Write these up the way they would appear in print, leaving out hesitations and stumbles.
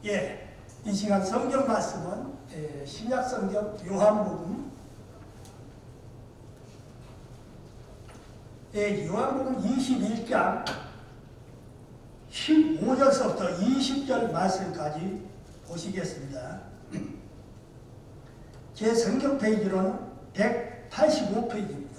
예, 이 시간 성경 말씀은 신약 성경 요한복음 요한복음 21장 15절서부터 20절 말씀까지 보시겠습니다. 제 성경 페이지로는 185페이지입니다.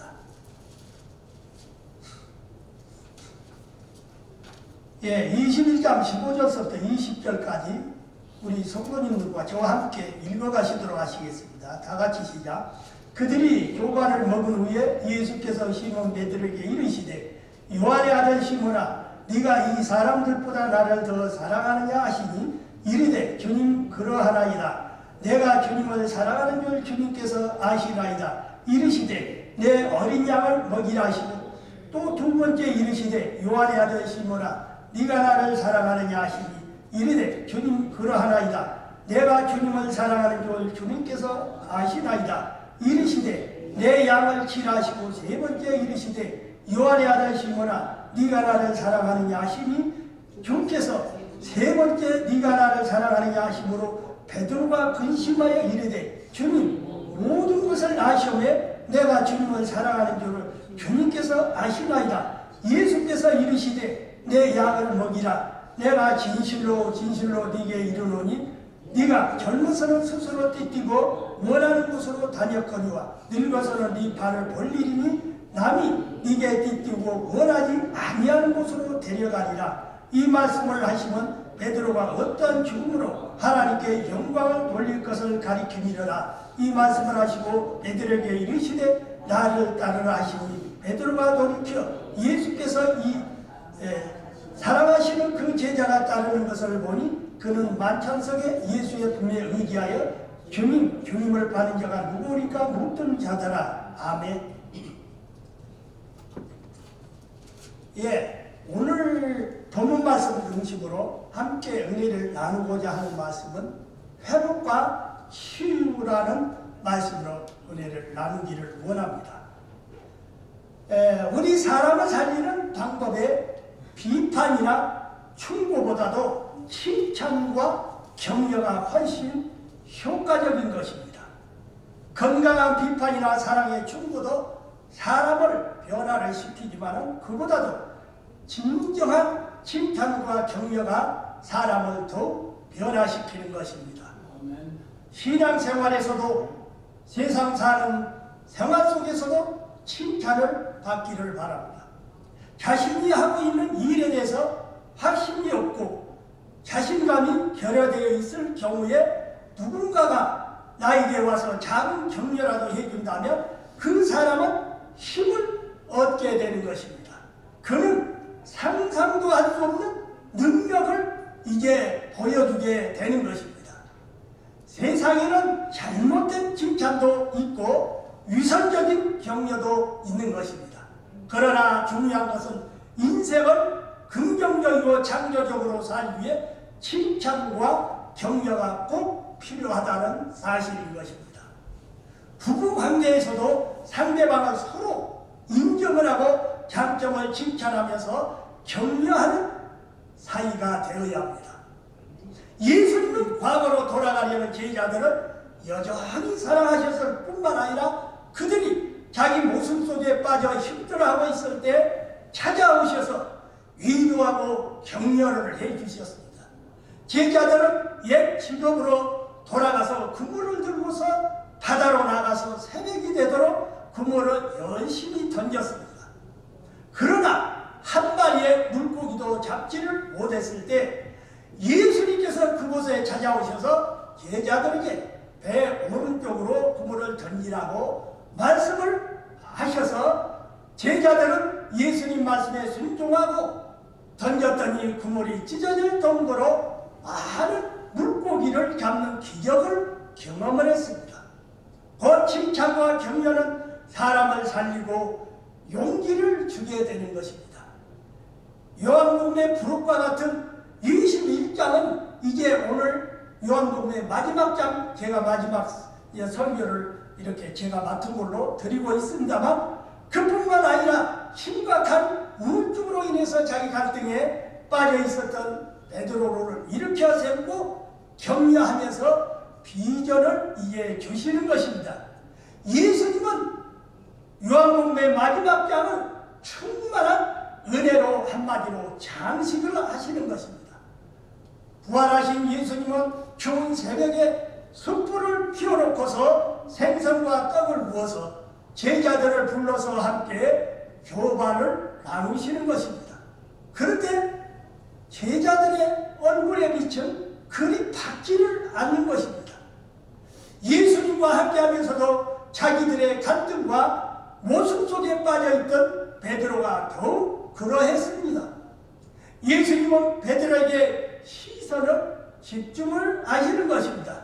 예, 21장 15절서부터 20절까지 우리 성도님들과 저와 함께 읽어가시도록 하시겠습니다. 다 같이 시작. 그들이 교관을 먹은 후에 예수께서 시몬 베드로에게 이르시되 요한의 아들 시몬아 네가 이 사람들보다 나를 더 사랑하느냐 하시니 이르되 주님 그러하나이다. 내가 주님을 사랑하는 줄 주님께서 아시나이다. 이르시되 내 어린 양을 먹이라 하시고 또 두 번째 이르시되 요한의 아들 시몬아 네가 나를 사랑하느냐 하시니 이르되 주님 그러하나이다. 내가 주님을 사랑하는 줄 주님께서 아시나이다. 이르시되 내 양을 치라 하시고 세 번째 이르시되 요한의 아들 시몬아 네가 나를 사랑하느냐 하시니 주께서 세 번째 네가 나를 사랑하느냐 하시므로 베드로가 근심하여 이르되 주님 모든 것을 아시오매 내가 주님을 사랑하는 줄을 주님께서 아시나이다. 예수께서 이르시되 내 양을 먹이라. 내가 진실로 진실로 네게 이르노니 네가 젊어서는 스스로 띠뛰고 원하는 곳으로 다녔거니와 늙어서는 네 발을 벌리리니 남이 네게 띠뛰고 원하지 아니하는 곳으로 데려가리라. 이 말씀을 하시면 베드로가 어떠한 죽음으로 하나님께 영광을 돌릴 것을 가리키니라. 이 말씀을 하시고 베드로에게 이르시되 나를 따르라 하시니 베드로가 돌이켜 예수께서 사랑하시는 그 제자가 따르는 것을 보니 그는 만찬석에 예수의 품에 의지하여 주님을 받는 자가 누구리까 묻던 자더라. 아멘. 예, 오늘 본문 말씀 중심으로 함께 은혜를 나누고자 하는 말씀은 회복과 치유라는 말씀으로 은혜를 나누기를 원합니다. 우리 사람을 살리는 방법에 비판이나 충고보다도 칭찬과 격려가 훨씬 효과적인 것입니다. 건강한 비판이나 사랑의 충고도 사람을 변화를 시키지만 그보다도 진정한 칭찬과 격려가 사람을 더욱 변화시키는 것입니다. 신앙생활에서도 세상 사는 생활 속에서도 칭찬을 받기를 바랍니다. 자신이 하고 있는 일에 대해서 확신이 없고 자신감이 결여되어 있을 경우에 누군가가 나에게 와서 작은 격려라도 해준다면 그 사람은 힘을 얻게 되는 것입니다. 그는 상상도 할 수 없는 능력을 이제 보여주게 되는 것입니다. 세상에는 잘못된 칭찬도 있고 위선적인 격려도 있는 것입니다. 그러나 중요한 것은 인생을 긍정적이고 창조적으로 살기 위해 칭찬과 격려가 꼭 필요하다는 사실인 것입니다. 부부 관계에서도 상대방을 서로 인정을 하고 장점을 칭찬하면서 격려하는 사이가 되어야 합니다. 예수님은 과거로 돌아가려는 제자들을 여전히 사랑하셨을 뿐만 아니라 그들이 자기 모습 속에 빠져 힘들어하고 있을 때 찾아오셔서 위로하고 격려를 해주셨습니다. 제자들은 옛 직업으로 돌아가서 그물을 들고서 바다로 나가서 새벽이 되도록 그물을 열심히 던졌습니다. 그러나 한 마리의 물고기도 잡지를 못했을 때 예수님께서 그곳에 찾아오셔서 제자들에게 배 오른쪽으로 그물을 던지라고 말씀을 하셔서 제자들은 예수님 말씀에 순종하고 던졌더니 그물이 찢어질 정도로 많은 물고기를 잡는 기적을 경험을 했습니다. 그 칭찬과 격려는 사람을 살리고 용기를 주게 되는 것입니다. 요한복음의 부록과 같은 21장은 이제 오늘 요한복음의 마지막 장, 제가 마지막 설교를 이렇게 제가 맡은 걸로 드리고 있습니다만 그뿐만 아니라 심각한 우울증으로 인해서 자기 갈등에 빠져 있었던 베드로를 일으켜 세우고 격려하면서 비전을 이해 주시는 것입니다. 예수님은 요한복음의 마지막 장을 충만한 은혜로 한마디로 장식을 하시는 것입니다. 부활하신 예수님은 추운 새벽에 숯불을 피워놓고서 생선과 떡을 구워서 제자들을 불러서 함께 교반을 나누시는 것입니다. 그런데 제자들의 얼굴에 빛은 그리 밝지를 않는 것입니다. 예수님과 함께하면서도 자기들의 갈등과 모습 속에 빠져있던 베드로가 더욱 그러했습니다. 예수님은 베드로에게 시선을 집중을 하시는 것입니다.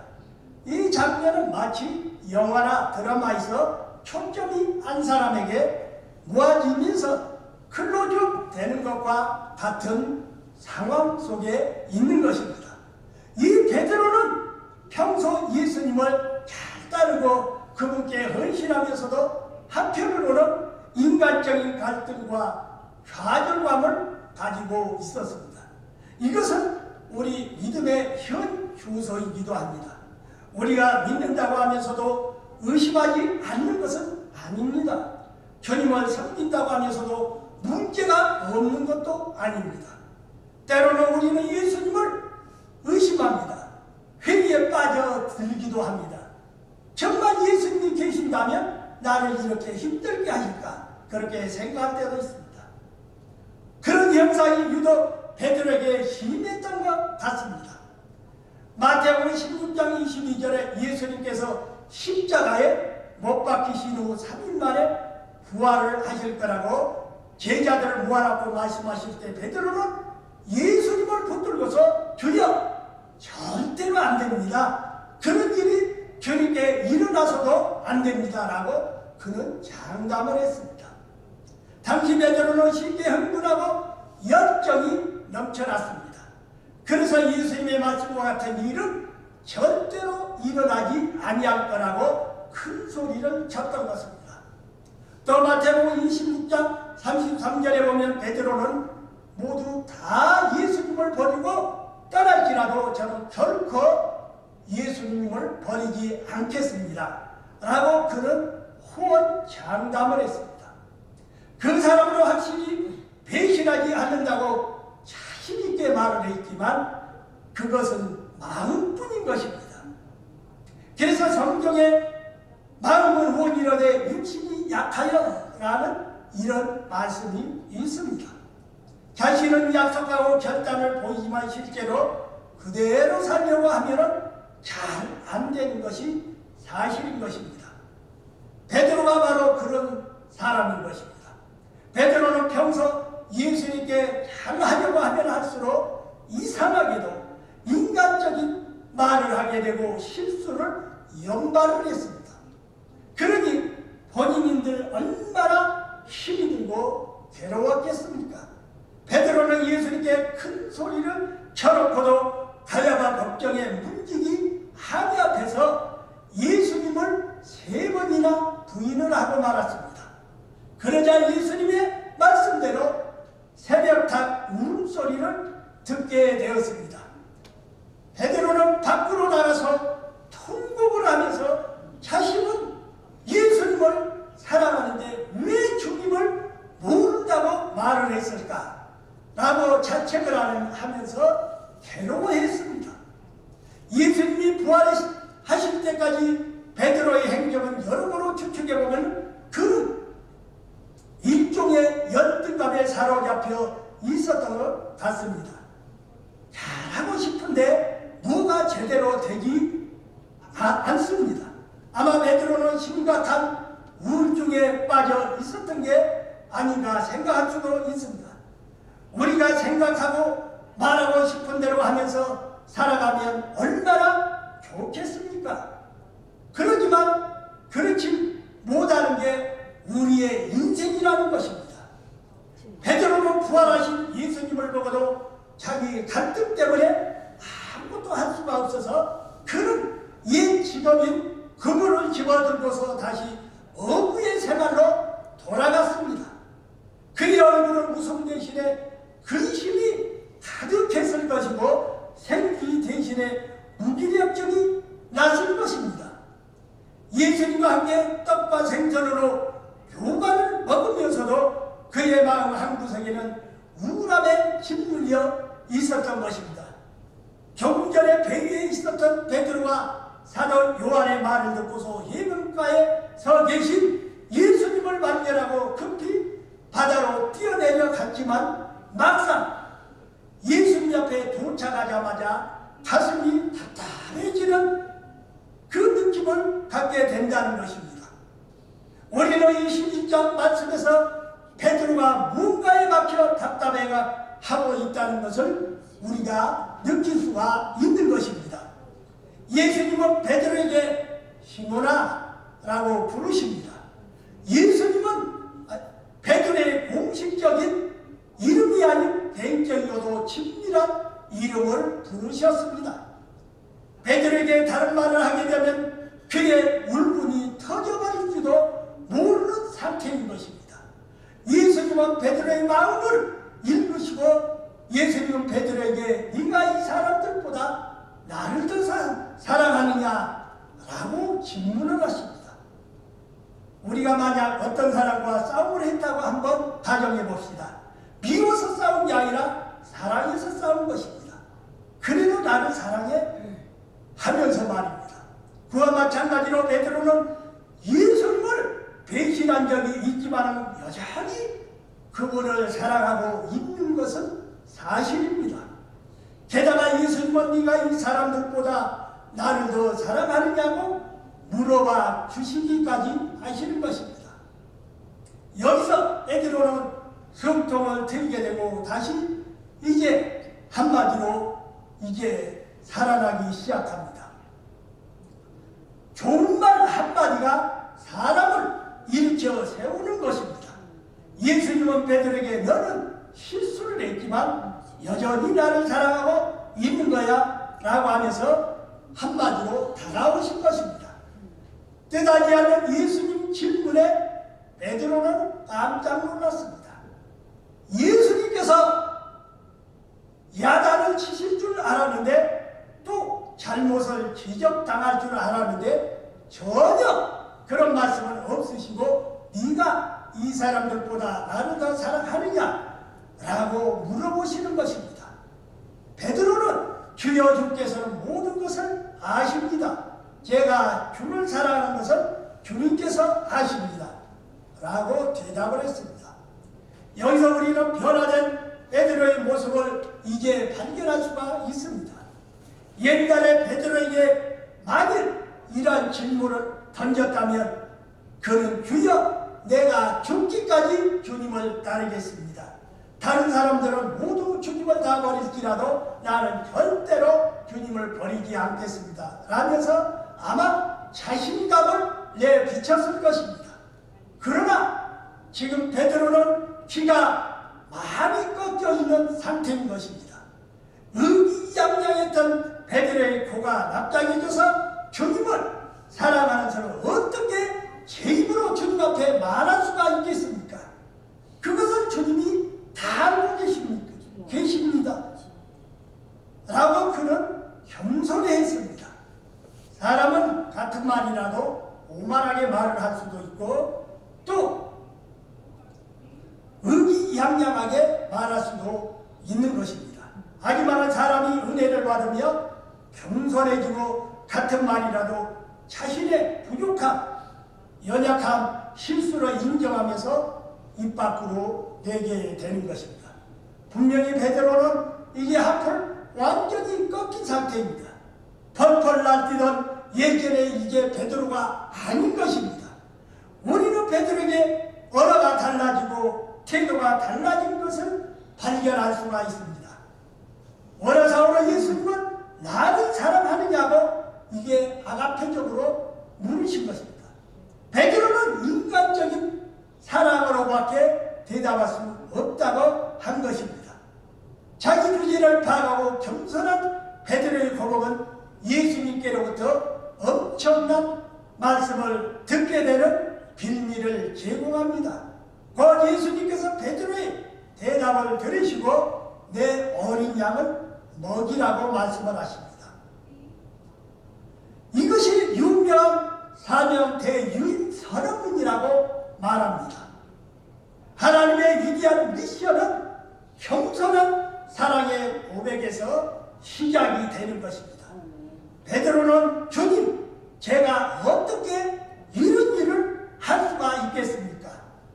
이 장면은 마치 영화나 드라마에서 초점이 한 사람에게 모아지면서 클로즈업 되는 것과 같은 상황 속에 있는 것입니다. 이 베드로는 평소 예수님을 잘 따르고 그분께 헌신하면서도 한편으로는 인간적인 갈등과 좌절감을 가지고 있었습니다. 이것은 우리 믿음의 현 주소이기도 합니다. 우리가 믿는다고 하면서도 의심하지 않는 것은 아닙니다. 주님을 섬긴다고 하면서도 문제가 없는 것도 아닙니다. 때로는 우리는 예수님을 의심합니다. 회의에 빠져들기도 합니다. 정말 예수님이 계신다면 나를 이렇게 힘들게 하실까? 그렇게 생각할 때도 있습니다. 그런 현상이 유독 베드로에게 심했던 것 같습니다. 마태복음 16장 22절에 예수님께서 십자가에 못 박히신 후 3일 만에 부활을 하실 거라고 제자들을 모아놓고 말씀하실 때 베드로는 예수님을 붙들고서 주여 절대로 안 됩니다. 그런 일이 주님께 일어나서도 안 됩니다. 라고 그는 장담을 했습니다. 당시 베드로는 쉽게 흥분하고 열정이 넘쳐났습니다. 그래서 예수님의 말씀과 같은 일은 절대로 일어나지 아니할 거라고 큰 소리를 쳤던 것입니다. 또 마태복음 26장 33절에 보면 베드로는 모두 다 예수님을 버리고 떠날지라도 저는 결코 예수님을 버리지 않겠습니다. 라고 그는 호언 장담을 했습니다. 그 사람으로 확실히 배신하지 않는다고 자신있게 말을 했지만 그것은 마음뿐인 것입니다. 그래서 성경에 마음은 원이로되 육신이 약하여 라는 이런 말씀이 있습니다. 자신은 약속하고 결단을 보이지만 실제로 그대로 살려고 하면 잘 안 되는 것이 사실인 것입니다. 베드로가 바로 그런 사람인 것입니다. 베드로는 평소 예수님께 잘하려고 하면 할수록 이상하게도 인간적인 말을 하게 되고 실수를 연발을 했습니다. 그러니 본인들 얼마나 힘이 들고 괴로웠겠습니까? 베드로는 예수님께 큰 소리를 쳐놓고도 가야바 걱정에 문지기 하늘 앞에서 예수님을 3번이나 부인을 하고 말았습니다. 그러자 예수님의 말씀대로 새벽닭 울음소리를 듣게 되었습니다. 베드로는 밖으로 나가서 통곡을 하면서 자신은 예수님을 사랑하는데 왜 주님을 모른다고 말을 했을까? 라고 자책을 하면서 괴로워했습니다. 예수님이 부활하실 때까지 베드로의 행적은 여러모로 추측해보면 그는 일종의 열등감에 사로잡혀 있었던 것 같습니다. 잘하고 싶은데 뭐가 제대로 되지 않습니다. 아마 베드로는 심각한 우울증에 빠져 있었던 게 아닌가 생각할 수도 있습니다. 우리가 생각하고 말하고 싶은 대로 하면서 살아가면 얼마나 좋겠습니까? 그러지만 그렇지 못하는 게 우리의 인생이라는 것입니다. 베드로는 부활하신 예수님을 보고도 자기 갈등 때문에 아무것도 할 수가 없어서 그는 옛 직업인 그물을 집어들고서 다시 어부의 생활로 돌아갔습니다. 그의 얼굴은 웃음 대신에 근심이 가득했을 것이고 생기 대신에 무기력증이 났을 것입니다. 예수님과 함께 떡과 생선으로 교관을 먹으면서도 그의 마음 한구석에는 우울함에 짓눌려 있었던 것입니다. 조금 전에 배 위에 있었던 베드로와 사도 요한의 말을 듣고서 해변가에 서 계신 예수님을 발견하고 급히 바다로 뛰어내려 갔지만 막상 예수님 앞에 도착하자마자 가슴이 답답해지는 그 느낌을 갖게 된다는 것입니다. 우리는 21장 말씀에서 베드로가 뭔가에 막혀 답답해하고 있다는 것을 우리가 느낄 수가 있는 것입니다. 예수님은 베드로에게 시몬아 라고 부르십니다. 예수님은 베드로의 공식적인 이름이 아닌 개인적이고도 친밀한 이름을 부르셨습니다. 베드로에게 다른 말을 하게 되면 그의 울분이 터져버릴지도 모르는 상태인 것입니다. 예수님은 베드로의 마음을 읽으시고 예수님은 베드로에게 네가 이 사람들보다 나를 더 사랑하느냐라고 질문을 하십니다. 우리가 만약 어떤 사람과 싸움을 했다고 한번 가정해 봅시다. 미워서 싸운 게 아니라 사랑해서 싸운 것입니다. 그래도 나를 사랑해 하면서 말입니다. 그와 마찬가지로 베드로는 예수님을 배신한 적이 있지만 여전히 그분을 사랑하고 있는 것은 사실입니다. 게다가 예수님은 네가 이 사람들보다 나를 더 사랑하느냐고 물어봐 주시기까지 하시는 것입니다. 여기서 베드로는 숨통을 트이게 되고 다시 이제 한마디로 이제 살아나기 시작합니다. 좋은 말 한마디가 사람을 일으켜 세우는 것입니다. 예수님은 베드로에게 너는 실수를 했지만 여전히 나를 사랑하고 있는 거야 라고 하면서 한마디로 다가오신 것입니다. 뜻하지 않는 예수님 질문에 베드로는 깜짝 놀랐습니다. 예수님께서 야단을 치실 줄 알았는데 또 잘못을 지적당할 줄 알았는데 전혀 그런 말씀은 없으시고 네가 이 사람들보다 나를 더 사랑하느냐 라고 물어보시는 것입니다. 베드로는 주여 주께서는 모든 것을 아십니다. 제가 주를 사랑하는 것은 주님께서 아십니다 라고 대답을 했습니다. 여기서 우리는 변화된 베드로의 모습을 이제 발견할 수가 있습니다. 옛날에 베드로에게 만일 이러한 질문을 던졌다면 그는 주여 내가 죽기까지 주님을 따르겠습니다. 다른 사람들은 모두 주님을 다 버릴지라도 나는 절대로 주님을 버리지 않겠습니다 라면서 아마 자신감을 내비쳤을 것입니다. 그러나 지금 베드로는 귀가 많이 꺾여 있는 상태인 것입니다. 의기양양했던 베드로의 코가 납작해져서 주님을 사랑하는 사람을 어떻게 제 입으로 주님 앞에 말할 수가 있겠습니까? 그것을 주님이 다 알고 계십니다. 라고 그는 겸손해했습니다. 사람은 같은 말이라도 오만하게 말을 할 수도 있고 또 의기양양하게 말할 수도 있는 것입니다. 하지만 사람이 은혜를 받으며 겸손해지고 같은 말이라도 자신의 부족함, 연약함, 실수를 인정하면서 입 밖으로 내게 되는 것입니다. 분명히 베드로는 이제 앞을 완전히 꺾인 상태입니다. 펄펄 날뛰던 예전에 이제 베드로가 아닌 것입니다. 우리는 베드로에게 언어가 달라지고 태도가 달라진 것을 발견할 수가 있습니다. 원어사오로 예수님은 나를 사랑하느냐고 이게 아가페적으로 물으신 것입니다. 베드로는 인간적인 사랑으로밖에 대답할 수 없다고 한 것입니다. 자기 주제를 파악하고 겸손한 베드로의 고백은 예수님께로부터 엄청난 말씀을 듣게 되는 빌미를 제공합니다. 곧 예수님께서 베드로의 대답을 들으시고 내 어린 양을 먹이라고 말씀을 하십니다. 중요한 사명 대유인 선언문이라고 말합니다. 하나님의 위대한 미션은 겸손한 사랑의 고백에서 시작이 되는 것입니다. 베드로는 주님, 제가 어떻게 이런 일을 할 수가 있겠습니까?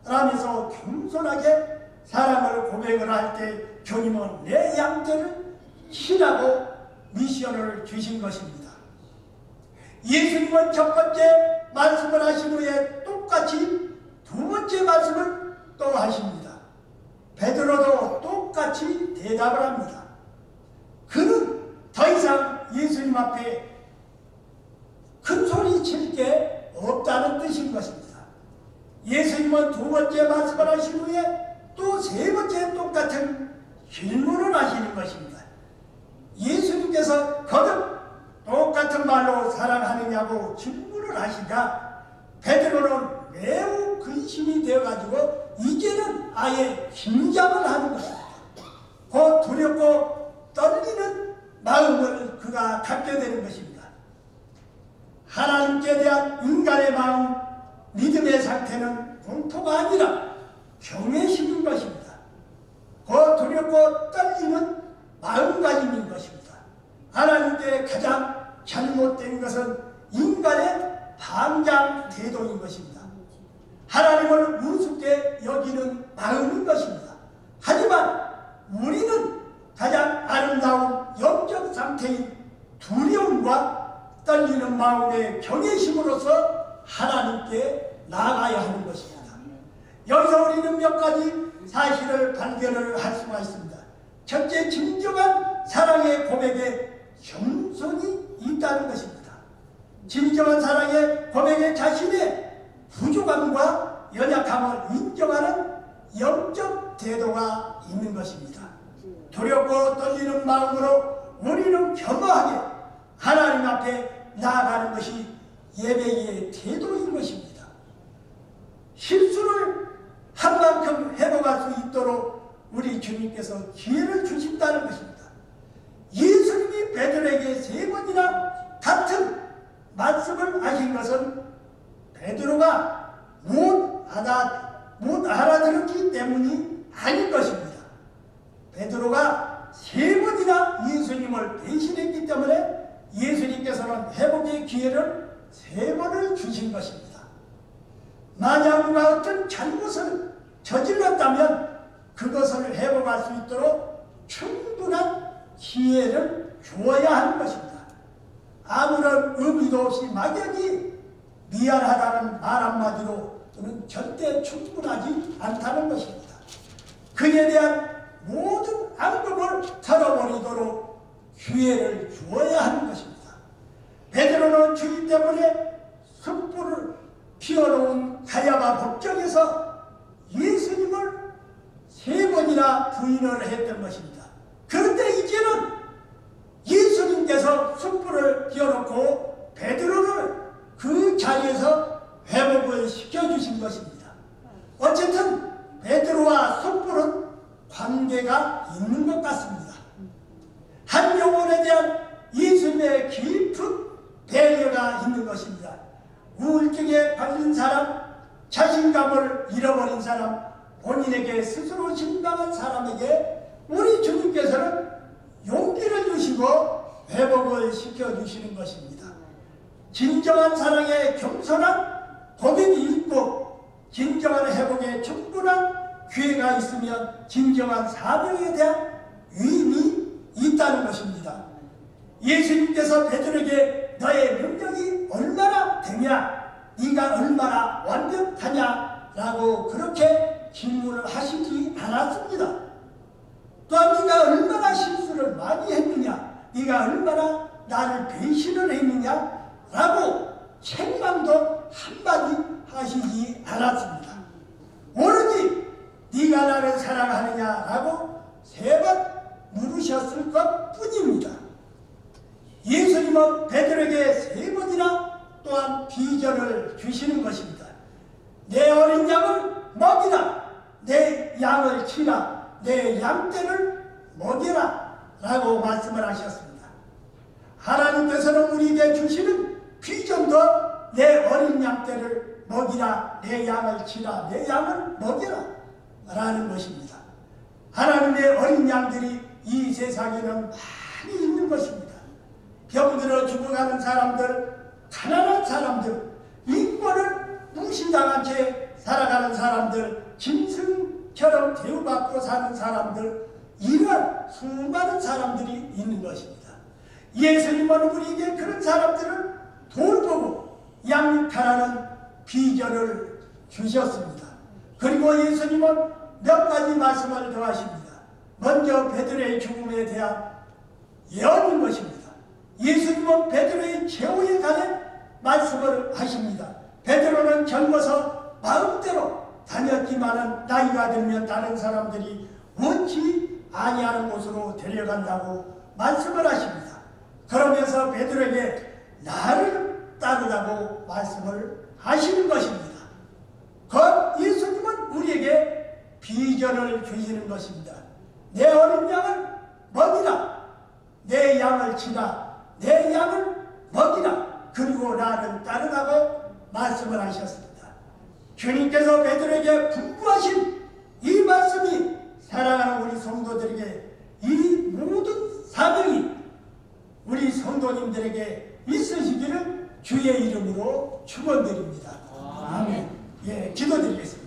라면서 겸손하게 사랑을 고백을 할 때 주님은 내 양떼를 치라고 미션을 주신 것입니다. 예수님은 첫 번째 말씀을 하신 후에 똑같이 두 번째 말씀을 또 하십니다. 베드로도 똑같이 대답을 합니다. 그는 더 이상 예수님 앞에 큰 소리 칠 게 없다는 뜻인 것입니다. 예수님은 두 번째 말씀을 하신 후에 또 세 번째 똑같은 질문을 하시는 것입니다. 예수님께서 거듭 똑같은 말로 사랑하느냐고 질문을 하시자 베드로는 매우 근심이 되어가지고 이제는 아예 긴장을 하는 것입니다. 곧 두렵고 떨리는 마음을 그가 갖게 되는 것입니다. 하나님께 대한 인간의 마음, 믿음의 상태는 공포가 아니라 경외심인 것입니다. 곧 두렵고 떨리는 마음가짐인 것입니다. 하나님께 가장 잘못된 것은 인간의 방장 태도인 것입니다. 하나님을 우습게 여기는 마음인 것입니다. 하지만 우리는 가장 아름다운 영적 상태인 두려움과 떨리는 마음의 경외심으로서 하나님께 나아가야 하는 것입니다. 여기서 우리는 몇 가지 사실을 발견을 할 수가 있습니다. 첫째, 진정한 사랑의 고백에 겸손이 있다는 것입니다. 진정한 사랑의 고백에 자신의 부족함과 연약함을 인정하는 영적 태도가 있는 것입니다. 두렵고 떨리는 마음으로 우리는 겸허하게 하나님 앞에 나아가는 것이 예배의 태도인 것입니다. 실수를 한 만큼 회복할 수 있도록 우리 주님께서 기회를 주신다는 것입니다. 예수님이 베드로에게 세 번이나 같은 말씀을 하신 것은 베드로가 못 알아들었기 때문이 아닌 것입니다. 베드로가 세 번이나 예수님을 배신했기 때문에 예수님께서는 회복의 기회를 세 번을 주신 것입니다. 만약 우리가 어떤 잘못을 저질렀다면 그것을 회복할 수 있도록 충분한 기회를 주어야 하는 것입니다. 아무런 의미도 없이 막연히 미안하다는 말 한마디로는 절대 충분하지 않다는 것입니다. 그에 대한 모든 앙금을 털어버리도록 기회를 주어야 하는 것입니다. 베드로는 주님 때문에 숯불을 피워놓은 가야바 법정에서 예수님을 세 번이나 부인을 했던 것입니다. 그런데 이제는 예수님께서 숯불을 피워놓고 베드로를 그 자리에서 회복을 시켜주신 것입니다. 어쨌든 베드로와 숯불은 관계가 있는 것 같습니다. 한 영혼에 대한 예수님의 깊은 배려가 있는 것입니다. 우울증에 걸린 사람, 자신감을 잃어버린 사람, 본인에게 스스로 실망한 사람에게 우리 주님께서는 용기를 주시고 회복을 시켜주시는 것입니다. 진정한 사랑에 겸손한 고백이 있고 진정한 회복에 충분한 기회가 있으면 진정한 사명에 대한 위임이 있다는 것입니다. 예수님께서 베드로에게 너의 능력이 얼마나 되냐, 네가 얼마나 완벽하냐 라고 그렇게 질문을 하시지 않았습니다. 또한 네가 얼마나 실수를 많이 했느냐, 네가 얼마나 나를 배신을 했느냐 라고 책망도 한마디 하시지 않았습니다. 오로지 네가 나를 사랑하느냐 라고 세 번 물으셨을 것 뿐입니다. 예수님은 베드로에게 세 번이나 또한 비전을 주시는 것입니다. 내 어린 양을 먹이라, 내 양을 치라, 내 양떼를 먹여라 라고 말씀을 하셨습니다. 하나님께서는 우리에게 주시는 비전도 내 어린 양떼를 먹이라, 내 양을 치라, 내 양을 먹여라 라는 것입니다. 하나님의 어린 양들이 이 세상에는 많이 있는 것입니다. 병들어 죽어가는 사람들, 가난한 사람들, 인권을 무시당한 채 살아가는 사람들, 짐승처럼 대우받고 사는 사람들, 이런 수많은 사람들이 있는 것입니다. 예수님은 우리에게 그런 사람들을 돌보고 양육하라는 비전을 주셨습니다. 그리고 예수님은 몇 가지 말씀을 더하십니다. 먼저 베드로의 죽음에 대한 예언인 것입니다. 예수님은 베드로의 최후에 관해 말씀을 하십니다. 베드로는 젊어서 마음대로 다녔지만은 나이가 들면 다른 사람들이 원치 아니하는 곳으로 데려간다고 말씀을 하십니다. 그러면서 베드로에게 나를 따르라고 말씀을 하시는 것입니다. 그 예수님은 우리에게 비전을 주시는 것입니다. 내 어린 양을 먹이라, 내 양을 치라, 내 양을 먹이라, 그리고 나를 따르라고 말씀을 하셨습니다. 주님께서 베드로에게 분부하신 이 말씀이 사랑하는 우리 성도들에게 이 모든 사명이 우리 성도님들에게 있으시기를 주의 이름으로 축원드립니다. 아멘. 예, 기도드리겠습니다.